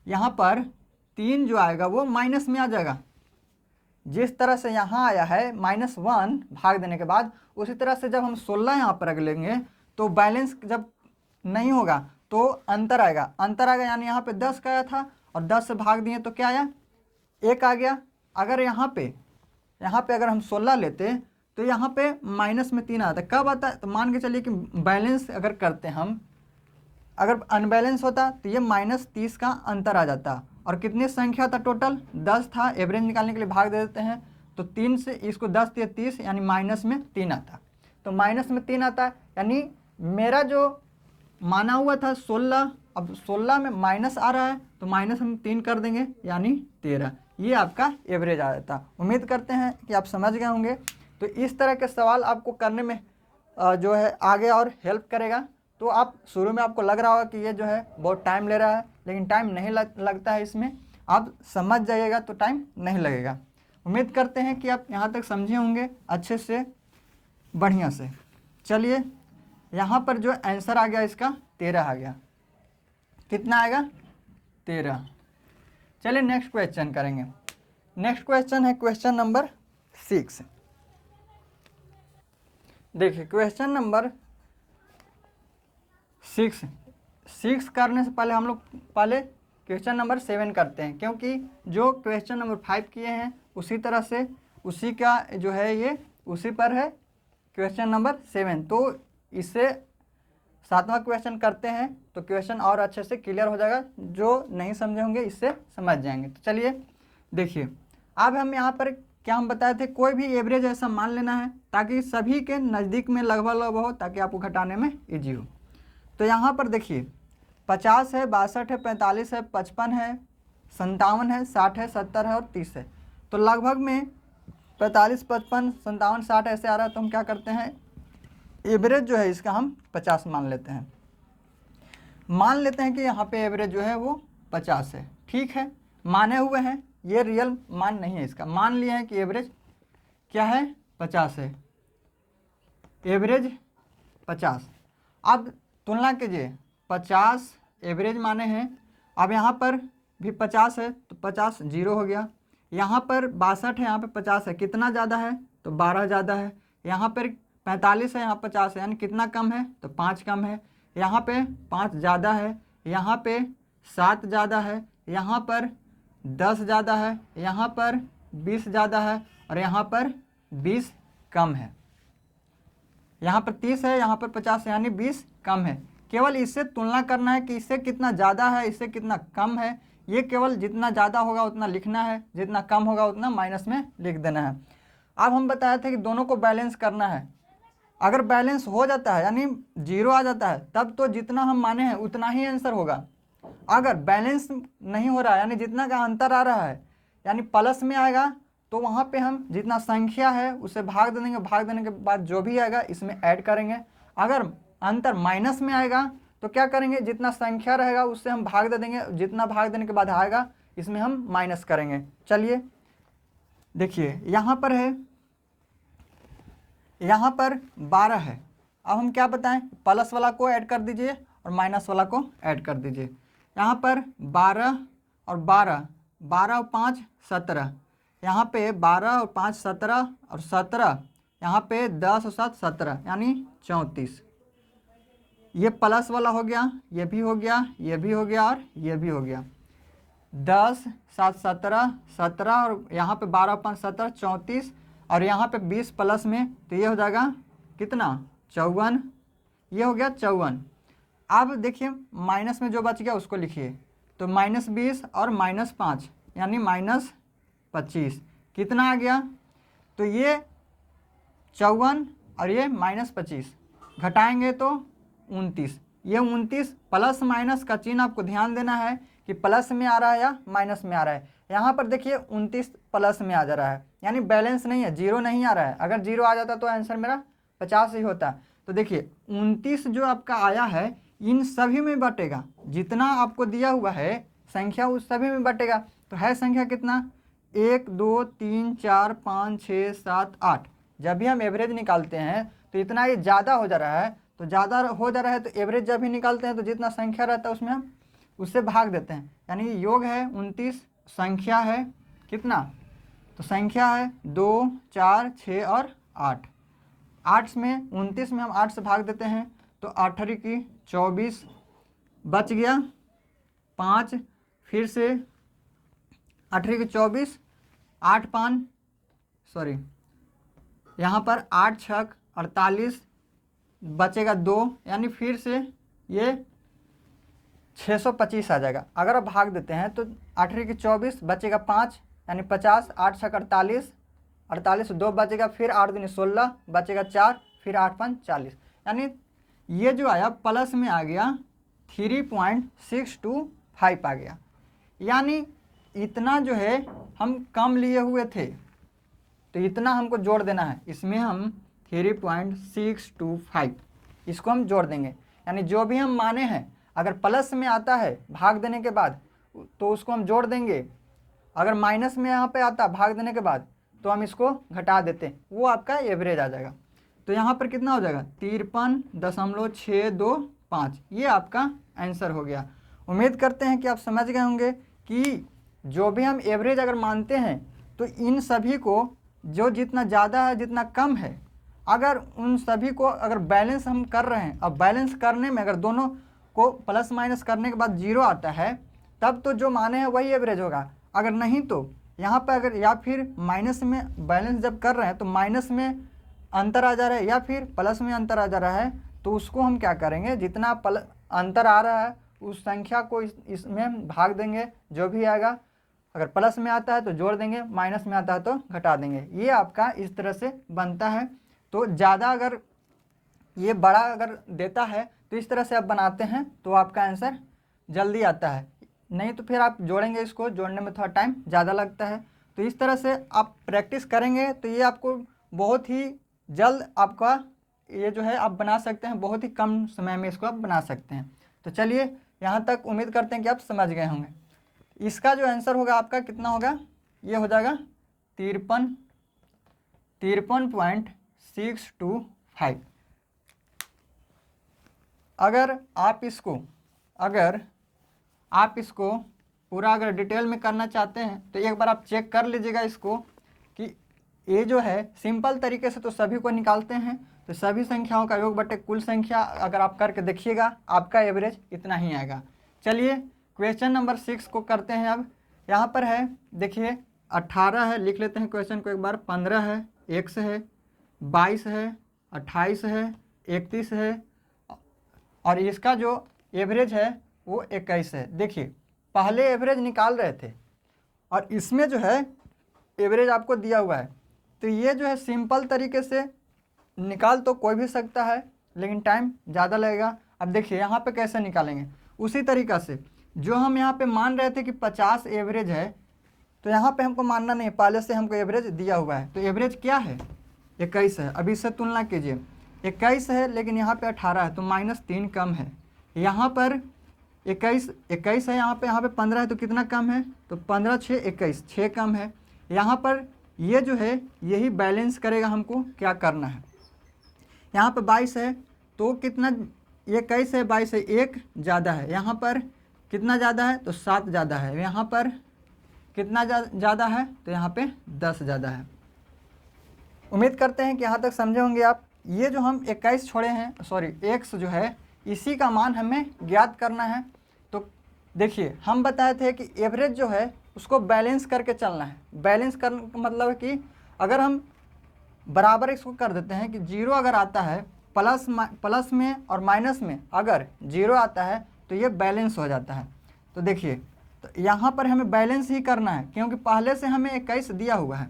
यहाँ पर 3 जो आएगा वो माइनस में आ जाएगा। जिस तरह से यहाँ आया है -1 भाग देने के बाद, उसी तरह से जब हम 16 यहाँ पर रख लेंगे तो बैलेंस जब नहीं होगा तो अंतर आएगा, यानी यहाँ पे 10 का आया था और 10 से भाग दिए तो क्या आया 1 आ गया। अगर यहाँ पे अगर हम 16 लेते तो यहाँ पे माइनस में 3 आता है, कब आता है, तो मान के चलिए कि बैलेंस अगर करते हम, अगर अनबैलेंस होता तो ये -30 का अंतर आ जाता। और कितनी संख्या था टोटल 10 था, एवरेज निकालने के लिए भाग दे देते हैं तो 3 से इसको 10 दिए 30, यानी माइनस में 3 आता, तो माइनस में 3 आता, यानी मेरा जो माना हुआ था 16, अब 16 में माइनस आ रहा है तो माइनस हम 3 कर देंगे यानी 13, ये आपका एवरेज आ जाता। उम्मीद करते हैं कि आप समझ गए होंगे। तो इस तरह के सवाल आपको करने में जो है आगे और हेल्प करेगा। तो आप शुरू में आपको लग रहा होगा कि ये जो है बहुत टाइम ले रहा है, लेकिन टाइम नहीं लगता है इसमें, आप समझ जाइएगा तो टाइम नहीं लगेगा। उम्मीद करते हैं कि आप यहाँ तक समझे होंगे अच्छे से, बढ़िया से। चलिए यहाँ पर जो आंसर आ गया इसका 13 आ गया, कितना आएगा 13। चलिए नेक्स्ट क्वेश्चन करेंगे। नेक्स्ट क्वेश्चन है क्वेश्चन नंबर 6। देखिए क्वेश्चन नंबर 6 करने से पहले हम लोग पहले क्वेश्चन नंबर 7 करते हैं, क्योंकि जो क्वेश्चन नंबर 5 किए हैं उसी तरह से उसी का जो है ये उसी पर है क्वेश्चन नंबर 7। तो इससे 7वां क्वेश्चन करते हैं तो क्वेश्चन और अच्छे से क्लियर हो जाएगा, जो नहीं समझे होंगे इससे समझ जाएंगे। तो चलिए देखिए, अब हम यहाँ पर क्या हम बताए थे, कोई भी एवरेज ऐसा मान लेना है ताकि सभी के नज़दीक में लगभग लगभग हो, ताकि आपको घटाने में ईजी हो। तो यहाँ पर देखिए 50 है, 62 है, 45 है, 55 है, 57 है, 60 है, 70 है और 30 है। तो लगभग में 45, 55, 57, 60 ऐसे आ रहा है। तो हम क्या करते हैं, एवरेज जो है इसका हम 50 मान लेते हैं। मान लेते हैं कि यहाँ पे एवरेज जो है वो 50 है। ठीक है, माने हुए हैं, ये रियल मान नहीं है इसका, मान लिया है कि एवरेज क्या है, 50 है, एवरेज 50। अब तुलना कीजिए, 50 एवरेज माने हैं। अब यहाँ पर भी 50 है तो 50 जीरो हो गया। यहाँ पर 62 है, यहाँ पे 50 है, कितना ज़्यादा है तो 12 ज़्यादा है। यहाँ पर 45 है, यहाँ 50 है, यानी कितना कम है तो 5 कम है। यहाँ पे 5 ज़्यादा है, यहाँ पे 7 ज़्यादा है, यहाँ पर 10 ज़्यादा है, यहाँ पर 20 ज़्यादा है और यहाँ पर 20 कम है। यहाँ पर 30 है, यहाँ पर 50 है, यानी 20 कम है। केवल इससे तुलना करना है कि इससे कितना ज़्यादा है, इससे कितना कम है। ये केवल जितना ज़्यादा होगा उतना लिखना है, जितना कम होगा उतना माइनस में लिख देना है। अब हम बताए थे कि दोनों को बैलेंस करना है। अगर बैलेंस हो जाता है यानी जीरो आ जाता है, तब तो जितना हम माने हैं उतना ही आंसर होगा। अगर बैलेंस नहीं हो रहा है यानी जितना का अंतर आ रहा है यानी प्लस में आएगा, तो वहाँ पे हम जितना संख्या है उसे भाग देंगे, भाग देने के बाद जो भी आएगा इसमें ऐड करेंगे। अगर अंतर माइनस में आएगा तो क्या करेंगे, जितना संख्या रहेगा उससे हम भाग दे देंगे, जितना भाग देने के बाद आएगा इसमें हम माइनस करेंगे। चलिए देखिए, यहाँ पर है, यहाँ पर 12 है। अब हम क्या बताएं, प्लस वाला को ऐड कर दीजिए और माइनस वाला को ऐड कर दीजिए। यहाँ पर 12 और 12, 12 और 5 17, यहाँ पे 12 और 5 17 और 17, यहाँ पे 10 और 7 17, यानी 34। ये प्लस वाला हो गया, ये भी हो गया, ये भी हो गया और ये भी हो गया। 10 7 17, 17 और यहाँ पे 12 5 17, 34 और यहाँ पे 20 प्लस में, तो ये हो जाएगा कितना 54, ये हो गया 54। अब देखिए माइनस में जो बच गया उसको लिखिए, तो -20 और -5 यानी -25, कितना आ गया, तो ये 54 और ये -25 घटाएंगे तो 29। ये 29 प्लस माइनस का चिन्ह आपको ध्यान देना है कि प्लस में आ रहा है या माइनस में आ रहा है। यहाँ पर देखिए 29 प्लस में आ जा रहा है, यानी बैलेंस नहीं है, जीरो नहीं आ रहा है। अगर जीरो आ जाता तो आंसर मेरा 50 ही होता। तो देखिए 29 जो आपका आया है इन सभी में बटेगा, जितना आपको दिया हुआ है संख्या उस सभी में बटेगा। तो है संख्या कितना, 1 2 3 4 5 6 7 8। जब भी हम एवरेज निकालते हैं तो इतना ये ज़्यादा हो जा रहा है, तो ज़्यादा हो जा रहा है, तो एवरेज जब भी निकालते हैं तो जितना संख्या रहता है उसमें हम उससे भाग देते हैं। यानी योग है 29, संख्या है कितना, तो संख्या है 2 4 6 और 8। 8 में 29 में हम 8 से भाग देते हैं तो 8 की 24 बच गया 5, फिर से 8 की 24, 8 5 सॉरी यहाँ पर 8 6 48 बचेगा 2, यानी फिर से ये 625 आ जाएगा। अगर आप भाग देते हैं तो 8 की 24 बचेगा 5 यानी 50, 8 6 48, 48 2 बचेगा, फिर 8 दूनी 16 बचेगा 4, फिर 8 5 40, यानी ये जो आया प्लस में आ गया 3.625 आ गया। यानी इतना जो है हम कम लिए हुए थे तो इतना हमको जोड़ देना है, इसमें हम 3.625 इसको हम जोड़ देंगे। यानी जो भी हम माने हैं अगर प्लस में आता है भाग देने के बाद तो उसको हम जोड़ देंगे, अगर माइनस में यहाँ पे आता भाग देने के बाद तो हम इसको घटा देते हैं, वो आपका एवरेज आ जाएगा। तो यहाँ पर कितना हो जाएगा 53.625, ये आपका आंसर हो गया। उम्मीद करते हैं कि आप समझ गए होंगे कि जो भी हम एवरेज अगर मानते हैं तो इन सभी को जो जितना ज़्यादा है जितना कम है, अगर उन सभी को अगर बैलेंस हम कर रहे हैं, अब बैलेंस करने में अगर दोनों को प्लस माइनस करने के बाद जीरो आता है तब तो जो माने हैं वही एवरेज होगा। अगर नहीं तो यहाँ पर अगर या फिर माइनस में बैलेंस जब कर रहे हैं तो माइनस में अंतर आ जा रहा है या फिर प्लस में अंतर आ जा रहा है, तो उसको हम क्या करेंगे, जितना अंतर आ रहा है उस संख्या को इसमें भाग देंगे, जो भी आएगा अगर प्लस में आता है तो जोड़ देंगे, माइनस में आता है तो घटा देंगे। ये आपका इस तरह से बनता है। तो ज़्यादा अगर ये बड़ा अगर देता है तो इस तरह से आप बनाते हैं तो आपका आंसर जल्दी आता है, नहीं तो फिर आप जोड़ेंगे, इसको जोड़ने में थोड़ा टाइम ज़्यादा लगता है। तो इस तरह से आप प्रैक्टिस करेंगे तो ये आपको बहुत ही जल्द आपका ये जो है आप बना सकते हैं, बहुत ही कम समय में इसको आप बना सकते हैं। तो चलिए यहाँ तक उम्मीद करते हैं कि आप समझ गए होंगे। इसका जो आंसर होगा आपका कितना होगा, ये हो जाएगा 53.625। अगर आप इसको पूरा अगर डिटेल में करना चाहते हैं तो एक बार आप चेक कर लीजिएगा इसको कि ये जो है सिंपल तरीके से तो सभी को निकालते हैं, तो सभी संख्याओं का योग बटे कुल संख्या अगर आप करके देखिएगा आपका एवरेज इतना ही आएगा। चलिए क्वेश्चन नंबर 6 को करते हैं। अब यहाँ पर है, देखिए 18 है, लिख लेते हैं क्वेश्चन को एक बार। 15 है, x है, 22 है, 28 है, 31 है और इसका जो एवरेज है वो 21 है। देखिए पहले एवरेज निकाल रहे थे और इसमें जो है एवरेज आपको दिया हुआ है, तो ये जो है सिंपल तरीके से निकाल तो कोई भी सकता है लेकिन टाइम ज़्यादा लगेगा। अब देखिए यहाँ पे कैसे निकालेंगे, उसी तरीक़ा से जो हम यहाँ पे मान रहे थे कि 50 एवरेज है, तो यहाँ पे हमको मानना नहीं, पहले से हमको एवरेज दिया हुआ है। तो एवरेज क्या है, 21 है। अभी इससे तुलना कीजिए, 21 है लेकिन यहाँ पे 18 है तो -3 कम है। यहाँ पर 21 है, यहाँ पे 15 है तो कितना कम है, तो 15 6 21, 6 कम है। यहाँ पर ये जो है यही बैलेंस करेगा, हमको क्या करना है। यहाँ पर 22 है तो कितना, 21 है 22 है, 1 ज़्यादा है। यहाँ पर कितना ज़्यादा है, तो 7 ज़्यादा है। यहाँ पर कितना ज़्यादा है, तो यहाँ पे 10 ज़्यादा है। उम्मीद करते हैं कि यहाँ तक समझे होंगे आप। ये जो हम 21 छोड़े हैं, सॉरी x जो है, इसी का मान हमें ज्ञात करना है। तो देखिए हम बताए थे कि एवरेज जो है उसको बैलेंस करके चलना है। बैलेंस करने का मतलब है कि अगर हम बराबर इसको कर देते हैं कि 0 अगर आता है प्लस में और माइनस में अगर 0 आता है तो ये बैलेंस हो जाता है। तो देखिए तो यहाँ पर हमें बैलेंस ही करना है क्योंकि पहले से हमें 21 दिया हुआ है।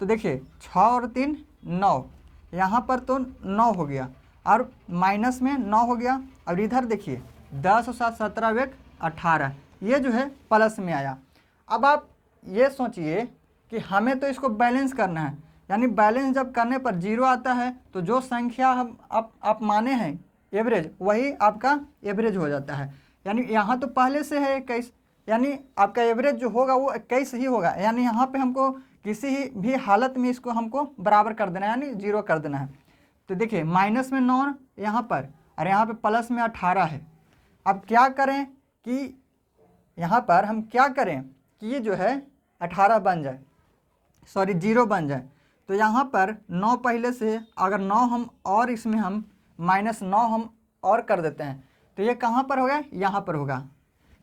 तो देखिए 6 और 3 9, यहाँ पर तो 9 हो गया और माइनस में 9 हो गया। और इधर देखिए 10 और 7 17 1 18, ये जो है प्लस में आया। अब आप ये सोचिए कि हमें तो इसको बैलेंस करना है, यानी बैलेंस जब करने पर 0 आता है तो जो संख्या हम आप माने हैं एवरेज, वही आपका एवरेज हो जाता है। यानी यहाँ तो पहले से है 21, यानी आपका एवरेज जो होगा वो 21 ही होगा। यानी यहाँ पे हमको किसी भी हालत में इसको हमको बराबर कर देना है, यानी 0 कर देना है। तो देखिए माइनस में 9 यहाँ पर और यहाँ पे प्लस में 18 है। अब क्या करें कि यहाँ पर हम क्या करें कि ये जो है 18 बन जाए, सॉरी 0 बन जाए। तो यहाँ पर 9 पहले से, अगर 9 हम और इसमें हम -9 हम और कर देते हैं तो ये कहाँ पर होगा, यहाँ पर होगा।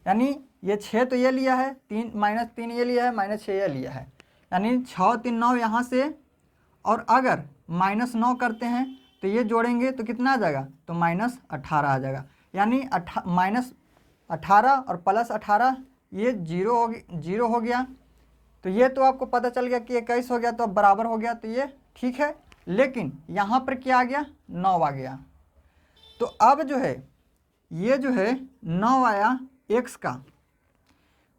यानी ये 6 तो ये लिया है, -3 ये लिया है, -6 ये लिया है, यानी 6 3 9 यहाँ से। और अगर -9 करते हैं तो ये जोड़ेंगे तो कितना आ जाएगा, तो -18 आ जाएगा। यानी -18 और +18 ये 0 हो गया। तो ये तो आपको पता चल गया कि 21 हो गया तो अब बराबर हो गया, तो ये ठीक है। लेकिन यहाँ पर क्या आ गया, 9 आ गया। तो अब जो है ये जो है 9 आया x का,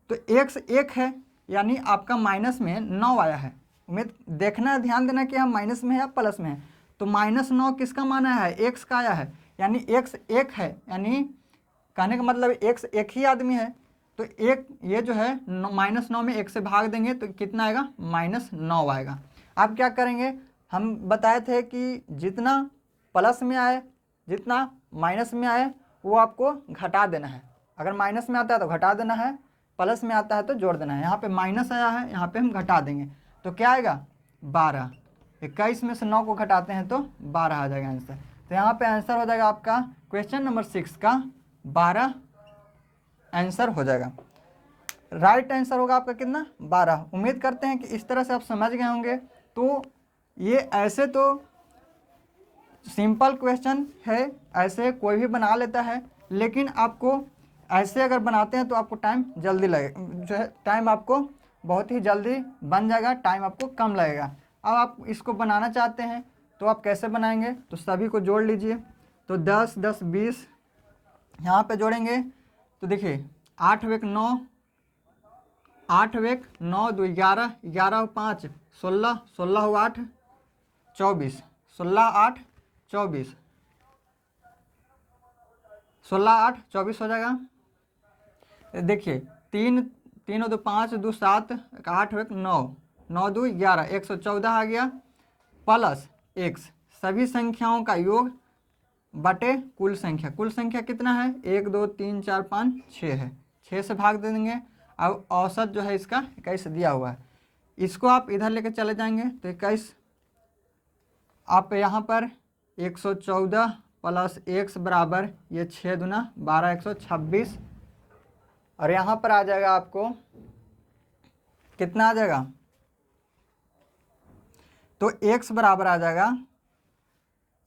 तो x 1 है, यानी आपका माइनस में 9 आया है। उम्मीद देखना, ध्यान देना कि हम माइनस में है या प्लस में है। तो -9 किसका मान आया है, x का आया है, यानी x 1 है। यानी कहने का मतलब x 1 ही आदमी है। तो एक ये जो है -9 में 1 से भाग देंगे तो कितना आएगा, -9 आएगा। आप क्या करेंगे, हम बताए थे कि जितना प्लस में आए जितना माइनस में आए वो आपको घटा देना है। अगर माइनस में आता है तो घटा देना है, प्लस में आता है तो जोड़ देना है। यहाँ पे माइनस आया है, यहाँ पे हम घटा देंगे तो क्या आएगा, 12। 21 में से 9 को घटाते हैं तो 12 आ जाएगा आंसर। तो यहाँ पे आंसर हो जाएगा आपका क्वेश्चन नंबर 6 का 12 आंसर हो जाएगा। राइट आंसर होगा आपका कितना, 12। उम्मीद करते हैं कि इस तरह से आप समझ गए होंगे। तो ये ऐसे तो सिंपल क्वेश्चन है, ऐसे कोई भी बना लेता है, लेकिन आपको ऐसे अगर बनाते हैं तो आपको टाइम जल्दी लगे, जो है टाइम आपको बहुत ही जल्दी बन जाएगा, टाइम आपको कम लगेगा। अब आप इसको बनाना चाहते हैं तो आप कैसे बनाएंगे, तो सभी को जोड़ लीजिए। तो 10 10 20 यहाँ पे जोड़ेंगे तो देखिए 8 वेक 9, 8 वेक 9 2 11, 11 5 16, 16 हो 8 24, 16 8 24, 16 8 24 हो जाएगा। देखिए 3 3 2 5 2 7, 8 1 9, 9 2 11, 114 आ गया प्लस x, सभी संख्याओं का योग बटे कुल संख्या। कुल संख्या कितना है, 1 2 3 4 5 6 है, 6 से भाग दे देंगे। अब औसत जो है इसका 21 दिया हुआ है, इसको आप इधर लेकर चले जाएंगे तो 21, आप यहाँ पर 114 प्लस x बराबर ये 6 दूना 12, 126, और यहाँ पर आ जाएगा आपको कितना आ जाएगा, तो x बराबर आ जाएगा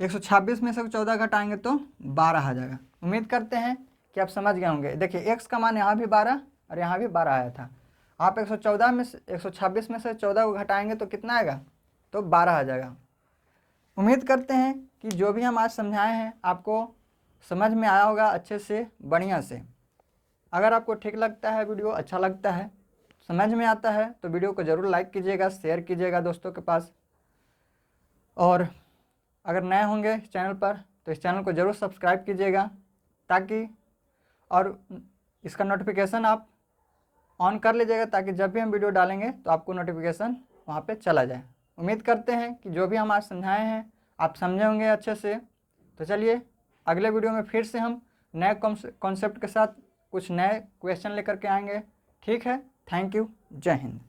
126 में से 14 घटाएंगे तो 12 आ जाएगा। उम्मीद करते हैं कि आप समझ गए होंगे। देखिए x का मान यहाँ भी 12 और यहाँ भी 12 आया था। आप 114 में से 126 में से 14 को घटाएंगे तो कितना आएगा, तो 12 आ जाएगा। उम्मीद करते हैं कि जो भी हम आज समझाए हैं आपको समझ में आया होगा अच्छे से, बढ़िया से। अगर आपको ठीक लगता है, वीडियो अच्छा लगता है, समझ में आता है, तो वीडियो को ज़रूर लाइक कीजिएगा, शेयर कीजिएगा दोस्तों के पास। और अगर नए होंगे इस चैनल पर तो इस चैनल को ज़रूर सब्सक्राइब कीजिएगा, ताकि और इसका नोटिफिकेशन आप ऑन कर लीजिएगा, ताकि जब भी हम वीडियो डालेंगे तो आपको नोटिफिकेशन वहाँ पे चला जाए। उम्मीद करते हैं कि जो भी हम आज समझाए हैं आप समझे होंगे अच्छे से। तो चलिए अगले वीडियो में फिर से हम नए कॉन्सेप्ट के साथ कुछ नए क्वेश्चन लेकर के आएंगे। ठीक है, थैंक यू, जय हिंद।